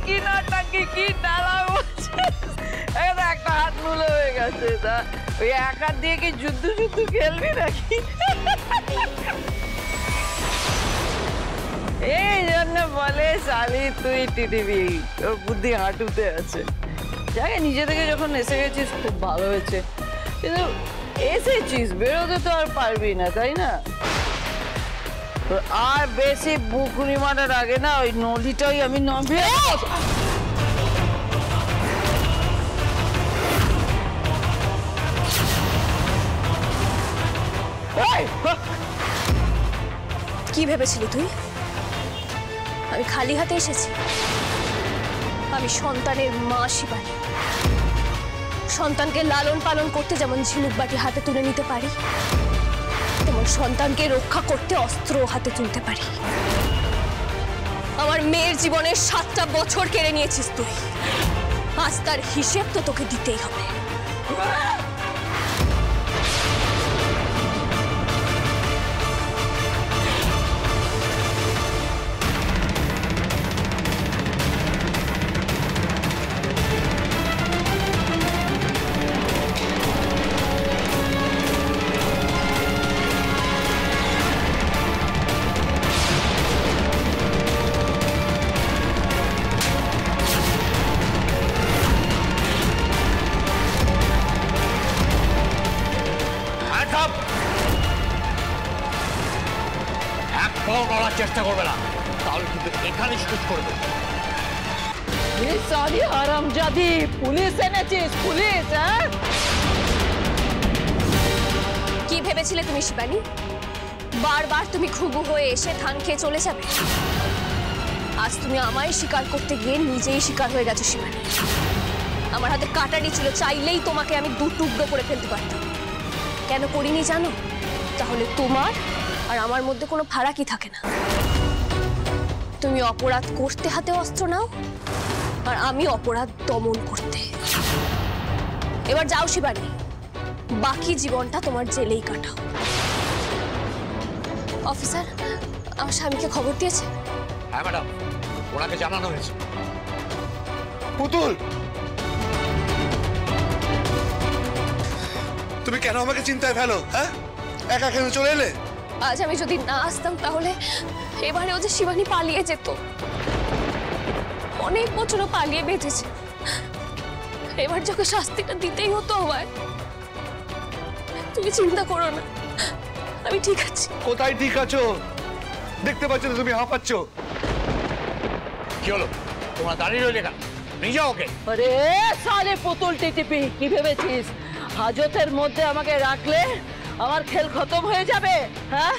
কি নটাঙ্কি কি ডালা একটা হাত মুলো হয়ে গেছে তা ওই এক হাত দিয়ে কি যুদ্ধ যুদ্ধ খেলবি নাকি? এই জন্য বলে শালি তুই টিটিভি, তোর বুদ্ধি হাঁটুতে আছে। যাকে নিজে থেকে যখন এসে গেছিস খুব ভালো হয়েছে, কিন্তু এসেছিস বেরোতে তো আর পারবি না, তাই না? আর বেশি বুকুনি মারার আগে না ওই নলিটাই আমি নামিয়ে কি ভেবেছিলি তুই আমি খালি হাতে এসেছি? আমি সন্তানের মা শিবানী। সন্তানকে লালন পালন করতে যেমন ঝিনুক বাটি হাতে তুলে নিতে পারি, তেমন সন্তানকে রক্ষা করতে অস্ত্র হাতে তুলতে পারি। আমার মেয়ের জীবনের 7টা বছর কেড়ে নিয়েছিস তুই, আজ তার হিসেব তো তোকে দিতেই হবে। চেষ্টা করবে না, তাহলে কিন্তু এখানে শেষ করে দেবো। সারি হারামজাদি, পুলিশ এনেছিস? পুলিশ? কি ভেবেছিলে তুমি শিবানী? বারবার তুমি ঘুঘু হয়ে এসে ধান খেয়ে চলে যাবে? আজ তুমি আমায় শিকার করতে গিয়ে নিজেই শিকার হয়ে গেছো শিবানী। আমার হাতে কাটারি ছিল, চাইলেই তোমাকে আমি 2 টুকরো করে ফেলতে পারতাম। কেন করিনি জানো? তাহলে তোমার আর আমার মধ্যে কোনো ফারাকই থাকে না। তুমি অপরাধ করতে হাতে অস্ত্র নাও, আর আমি অপরাধ দমন করতে। এবার যাও শিবানী, বাকি জীবনটা তোমার জেলেই কাটাও। অফিসার আমার স্বামীকে খবর দিয়েছে? হ্যাঁ ম্যাডাম, ওনাকে জানানো হয়েছে। পুতুল, তুমি কেন আমাকে চিন্তায় ফেলো? হ্যাঁ, একা কেন চলে এলে? আজ আমি যদি না আসতাম তাহলে এবারেও যে শিবানী পালিয়ে যেত। অনেক বছরও পালিয়ে বেঁচেছে, এবার যাকে শাস্তিটা দিতেই হতো আমায়। তুমি চিন্তা করো না, আমি ঠিক আছি। কোথায় ঠিক আছো? দেখতে পাচ্ছ না তুমি হাঁপাচ্ছ? কি হলো, তোমরা দাঁড়িয়ে রইলে কেন? নিয়ে যাও ওকে। আরে সালে পুতুল টিটিপি, কি ভেবেছিস হাজতের মধ্যে আমাকে রাখলে আমার খেল খতম হয়ে যাবে? হ্যাঁ,